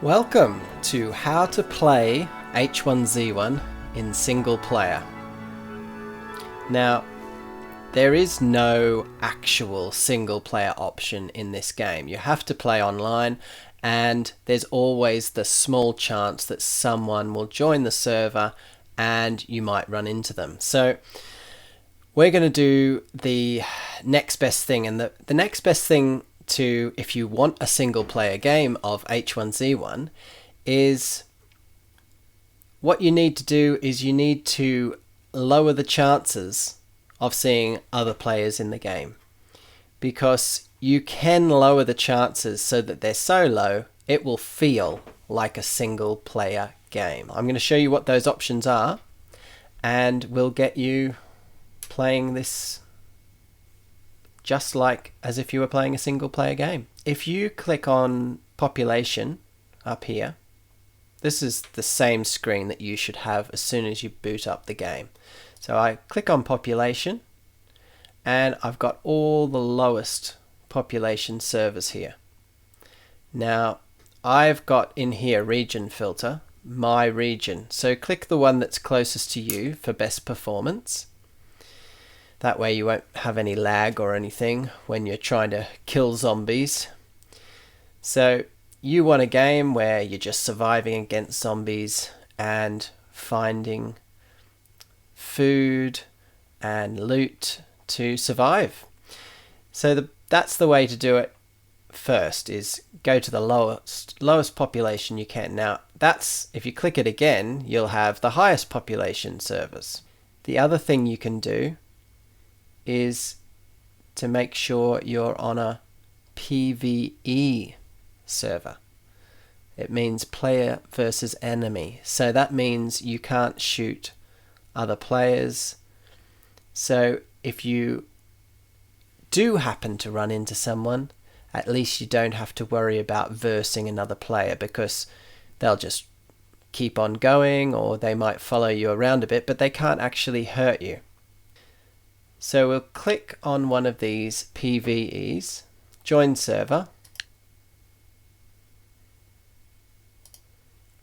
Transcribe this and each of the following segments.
Welcome to how to play H1Z1 in single player. Now, there is no actual single player option in this game. You have to play online, and there's always the small chance that someone will join the server and you might run into them. So we're going to do the next best thing, and the next best thing to, if you want a single player game of H1Z1, is what you need to do is you need to lower the chances of seeing other players in the game, because you can lower the chances so that they're so low it will feel like a single player game. I'm going to show you what those options are, and we'll get you playing this just like as if you were playing a single player game. If you click on population up here, this is the same screen that you should have as soon as you boot up the game. So I click on population, and I've got all the lowest population servers here. Now I've got in here region filter, my region. So click the one that's closest to you for best performance. That way you won't have any lag or anything when you're trying to kill zombies. So you want a game where you're just surviving against zombies and finding food and loot to survive. So that's the way to do it first, is go to the lowest population you can. Now that's, if you click it again, you'll have the highest population servers. The other thing you can do is to make sure you're on a PvE server. It means player versus enemy. So that means you can't shoot other players. So if you do happen to run into someone, at least you don't have to worry about versing another player, because they'll just keep on going, or they might follow you around a bit, but they can't actually hurt you. So we'll click on one of these PvEs, join server,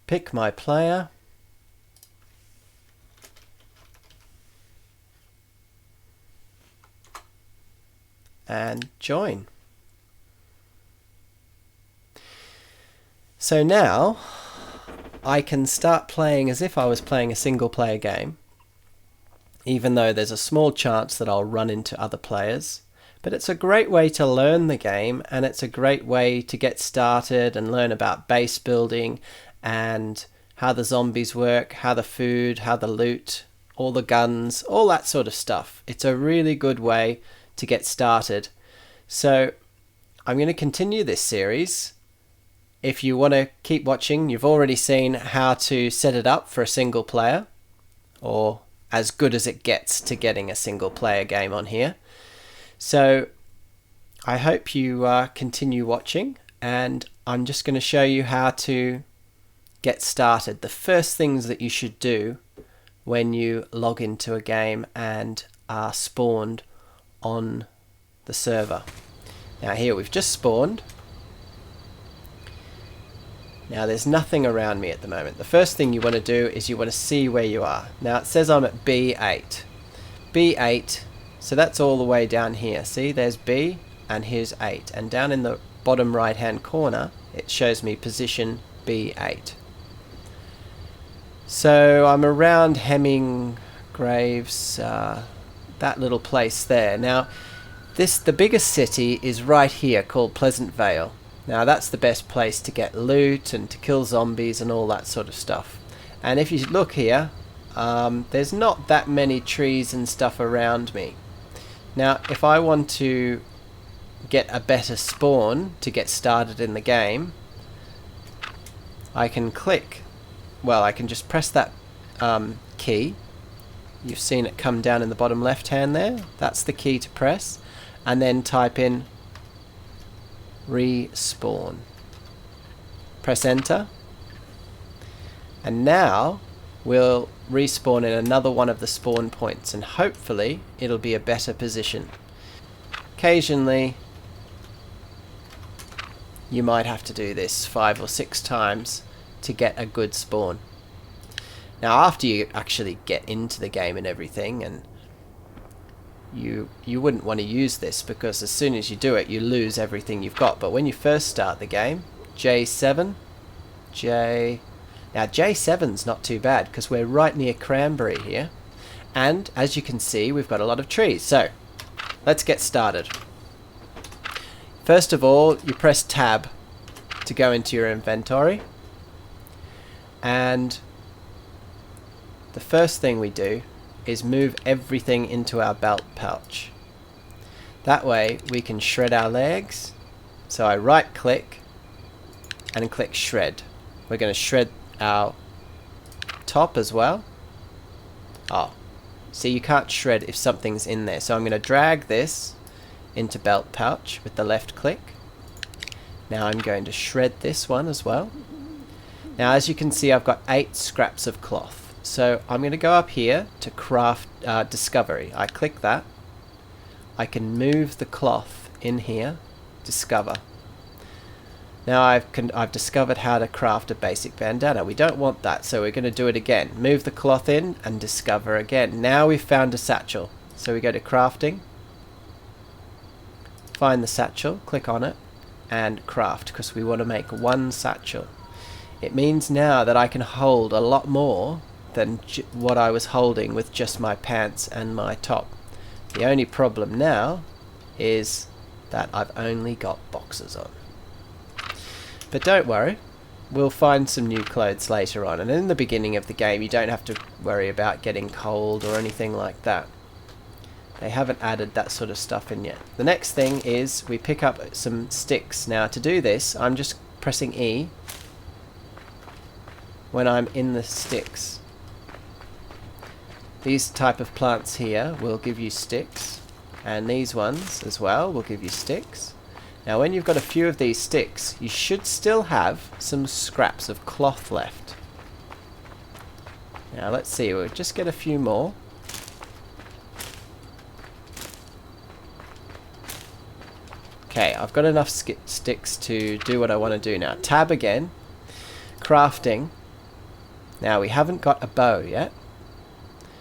pick my player, and join. So now I can start playing as if I was playing a single player game, even though there's a small chance that I'll run into other players. But it's a great way to learn the game, and it's a great way to get started and learn about base building and how the zombies work, how the food, how the loot, all the guns, all that sort of stuff. It's a really good way to get started. So I'm going to continue this series. If you want to keep watching, you've already seen how to set it up for a single player, or as good as it gets to getting a single player game on here. So I hope you continue watching, and I'm just going to show you how to get started. The first things that you should do when you log into a game and are spawned on the server. Now here we've just spawned. Now there's nothing around me at the moment. The first thing you want to do is you want to see where you are. Now it says I'm at B8. B8, so that's all the way down here. See, there's B and here's 8. And down in the bottom right hand corner it shows me position B8. So I'm around Hemming Graves, that little place there. Now the biggest city is right here, called Pleasant Vale. Now that's the best place to get loot and to kill zombies and all that sort of stuff. And if you look here, there's not that many trees and stuff around me. Now if I want to get a better spawn to get started in the game, I can I can just press that key. You've seen it come down in the bottom left hand there. That's the key to press, and then type in respawn. Press enter, and now we'll respawn in another one of the spawn points, and hopefully it'll be a better position. Occasionally you might have to do this 5 or 6 times to get a good spawn. Now after you actually get into the game and everything, and you wouldn't want to use this because as soon as you do it you lose everything you've got, but when you first start the game, now J7's not too bad because we're right near Cranberry here, and as you can see we've got a lot of trees. So let's get started. First of all, you press tab to go into your inventory, and the first thing we do is move everything into our belt pouch. That way we can shred our legs. So I right click and click shred. We're going to shred our top as well. Oh, see, you can't shred if something's in there. So I'm going to drag this into belt pouch with the left click. Now I'm going to shred this one as well. Now as you can see, I've got 8 scraps of cloth. So I'm going to go up here to craft discovery. I click that. I can move the cloth in here, discover. Now I've discovered how to craft a basic bandana. We don't want that, so we're going to do it again. Move the cloth in and discover again. Now we've found a satchel. So we go to crafting, find the satchel, click on it, and craft, because we want to make 1 satchel. It means now that I can hold a lot more than what I was holding with just my pants and my top. The only problem now is that I've only got boxers on. But don't worry, we'll find some new clothes later on, and in the beginning of the game you don't have to worry about getting cold or anything like that. They haven't added that sort of stuff in yet. The next thing is we pick up some sticks. Now to do this I'm just pressing E when I'm in the sticks. These type of plants here will give you sticks, and these ones as well will give you sticks. Now when you've got a few of these sticks, you should still have some scraps of cloth left. Now let's see, we'll just get a few more. Okay, I've got enough sticks to do what I want to do now. Tab again, crafting. Now we haven't got a bow yet.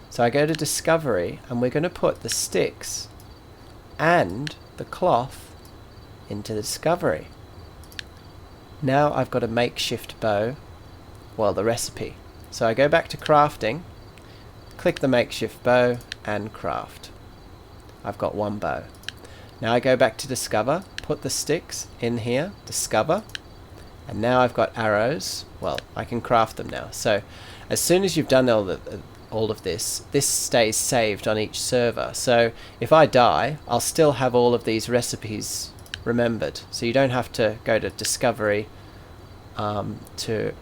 So I go to discovery, and we're going to put the sticks and the cloth into the discovery. Now I've got a makeshift bow, well, the recipe. So I go back to crafting, click the makeshift bow and craft. I've got 1 bow. Now I go back to discover, put the sticks in here, discover, and now I've got arrows. Well, I can craft them now. So as soon as you've done all of this stays saved on each server. So if I die, I'll still have all of these recipes remembered. So you don't have to go to discovery to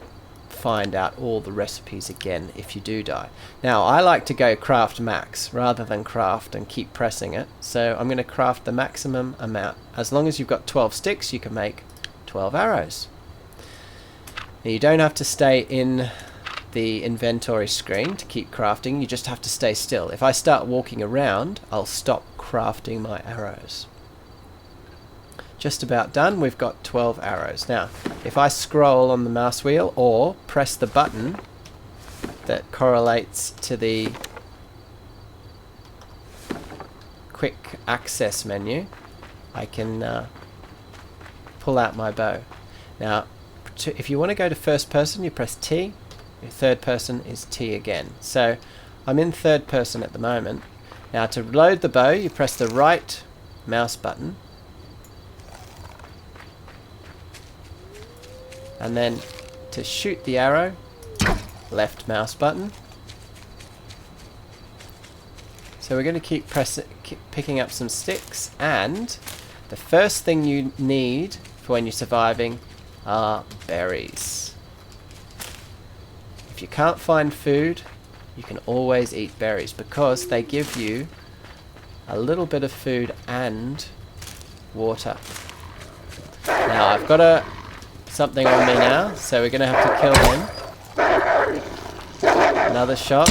find out all the recipes again if you do die. Now I like to go craft max rather than craft and keep pressing it. So I'm going to craft the maximum amount. As long as you've got 12 sticks, you can make 12 arrows. Now you don't have to stay in the inventory screen to keep crafting, you just have to stay still. If I start walking around, I'll stop crafting my arrows. Just about done, we've got 12 arrows. Now, if I scroll on the mouse wheel or press the button that correlates to the quick access menu, I can pull out my bow. Now, if you want to go to first person, you press T. Third person is T again. So I'm in third person at the moment. Now to load the bow, you press the right mouse button, and then to shoot the arrow, left mouse button. So we're going to keep picking up some sticks, and the first thing you need for when you're surviving are berries. If you can't find food, you can always eat berries because they give you a little bit of food and water. Now I've got something on me now, so we're going to have to kill him. Another shot.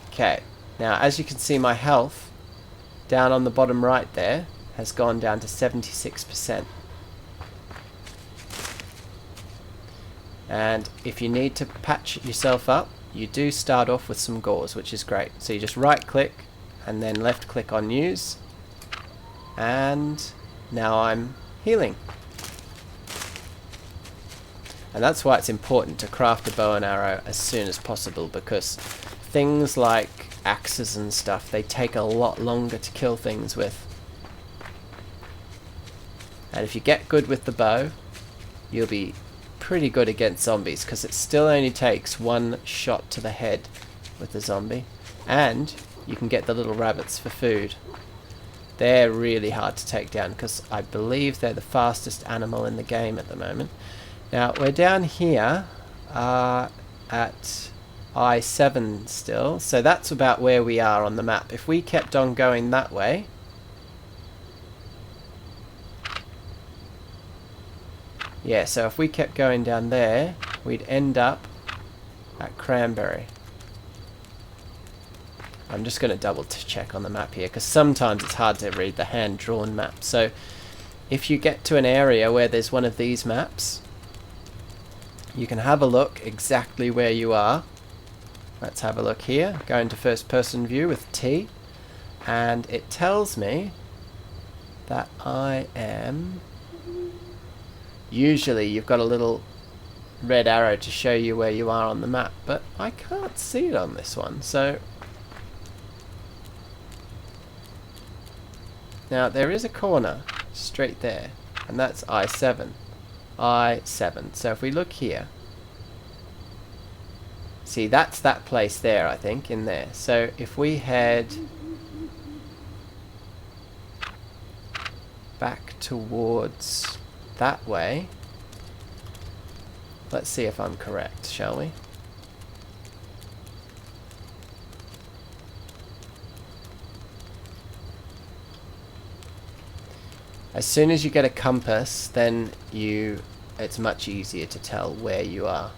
Okay, now as you can see, my health down on the bottom right there has gone down to 76%. And if you need to patch yourself up, you do start off with some gauze, which is great. So you just right click and then left click on use, and now I'm healing. And that's why it's important to craft a bow and arrow as soon as possible, because things like axes and stuff, they take a lot longer to kill things with. And if you get good with the bow, you'll be pretty good against zombies, because it still only takes one shot to the head with the zombie. And you can get the little rabbits for food. They're really hard to take down, because I believe they're the fastest animal in the game at the moment. Now, we're down here at I-7 still, so that's about where we are on the map. If we kept on going that way, yeah, so if we kept going down there, we'd end up at Cranberry. I'm just going to double check on the map here, because sometimes it's hard to read the hand-drawn map. So if you get to an area where there's one of these maps, you can have a look exactly where you are. Let's have a look here. Go into first person view with T, and it tells me that I am... Usually you've got a little red arrow to show you where you are on the map, but I can't see it on this one. So now there is a corner straight there, and that's I-7. I-7. So if we look here, see, that's that place there, I think, in there. So if we head back towards that way, let's see if I'm correct, shall we? As soon as you get a compass, then it's much easier to tell where you are.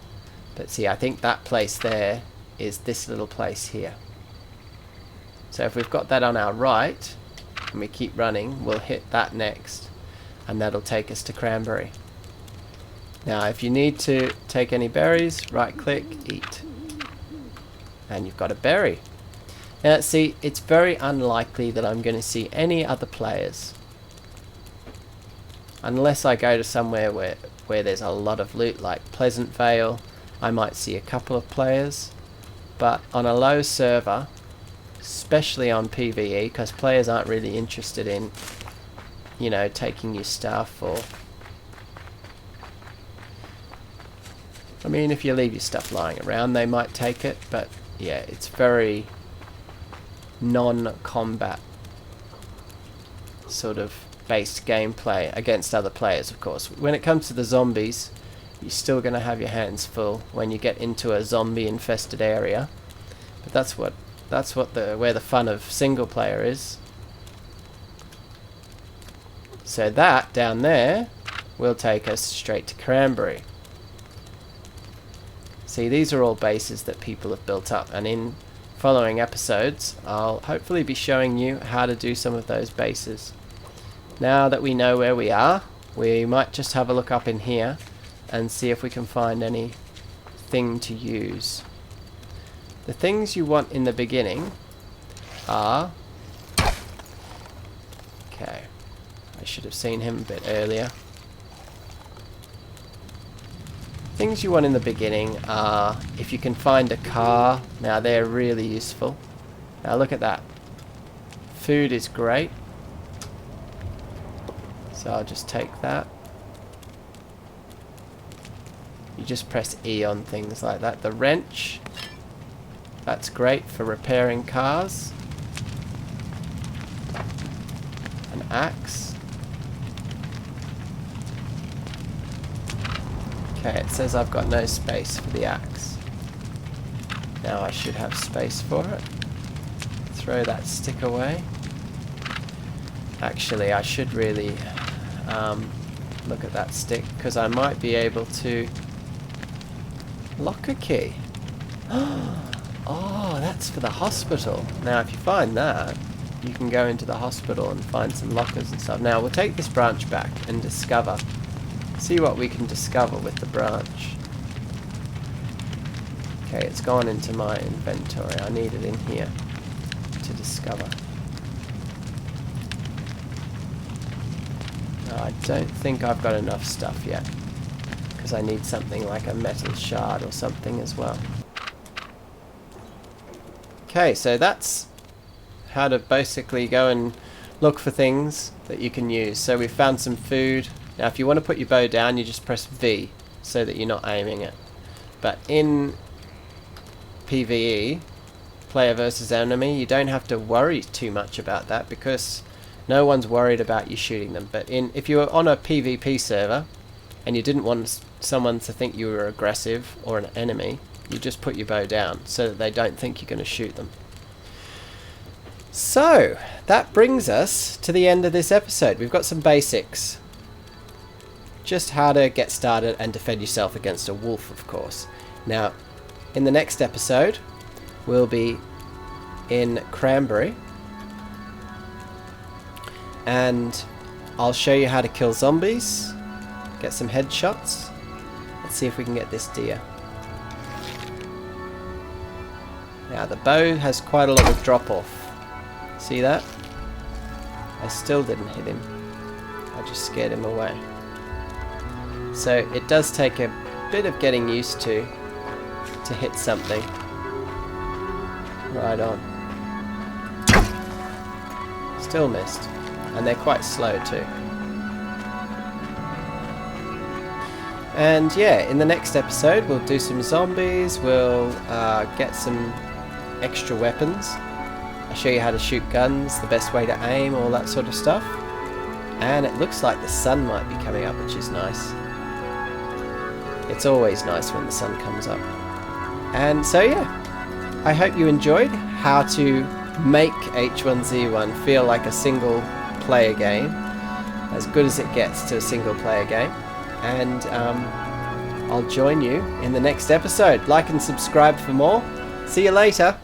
But see, I think that place there is this little place here. So if we've got that on our right, and we keep running, we'll hit that next, and that'll take us to Cranberry. Now, if you need to take any berries, right click, eat. And you've got a berry. Now, see, it's very unlikely that I'm going to see any other players, unless I go to somewhere where there's a lot of loot, like Pleasant Vale. I might see a couple of players, but on a low server, especially on PvE, because players aren't really interested in, you know, taking your stuff, or I mean, if you leave your stuff lying around, they might take it, but yeah, it's very non-combat sort of based gameplay against other players, of course. When it comes to the zombies, you're still going to have your hands full when you get into a zombie infested area, but that's where the fun of single player is. So that down there will take us straight to Cranberry. See, these are all bases that people have built up, and in following episodes I'll hopefully be showing you how to do some of those bases. Now that we know where we are, we might just have a look up in here and see if we can find anything to use. The things you want in the beginning are... Okay, I should have seen him a bit earlier. Things you want in the beginning are, if you can find a car, now they're really useful. Now look at that. Food is great. So I'll just take that. You just press E on things like that. The wrench, that's great for repairing cars. An axe. Okay, it says I've got no space for the axe. Now I should have space for it. Throw that stick away. Actually, I should really look at that stick, because I might be able to lock a key. Oh, that's for the hospital. Now if you find that, you can go into the hospital and find some lockers and stuff. Now we'll take this branch back and discover. See what we can discover with the branch. Okay, it's gone into my inventory. I need it in here to discover. No, I don't think I've got enough stuff yet, because I need something like a metal shard or something as well. Okay, so that's how to basically go and look for things that you can use. So we've found some food. Now if you want to put your bow down, you just press V so that you're not aiming it. But in PvE, player versus enemy, you don't have to worry too much about that because no one's worried about you shooting them. But if you were on a PvP server and you didn't want someone to think you were aggressive or an enemy, you just put your bow down so that they don't think you're going to shoot them. So that brings us to the end of this episode. We've got some basics. Just how to get started and defend yourself against a wolf, of course. Now, in the next episode, we'll be in Cranberry, and I'll show you how to kill zombies, get some headshots. Let's see if we can get this deer. Now, the bow has quite a lot of drop-off. See that? I still didn't hit him. I just scared him away. So it does take a bit of getting used to hit something. Right on. Still missed. And they're quite slow too. And yeah, in the next episode we'll do some zombies, we'll get some extra weapons. I'll show you how to shoot guns, the best way to aim, all that sort of stuff. And it looks like the sun might be coming up, which is nice. It's always nice when the sun comes up. And so yeah, I hope you enjoyed how to make H1Z1 feel like a single player game, as good as it gets to a single player game. And I'll join you in the next episode. Like and subscribe for more. See you later.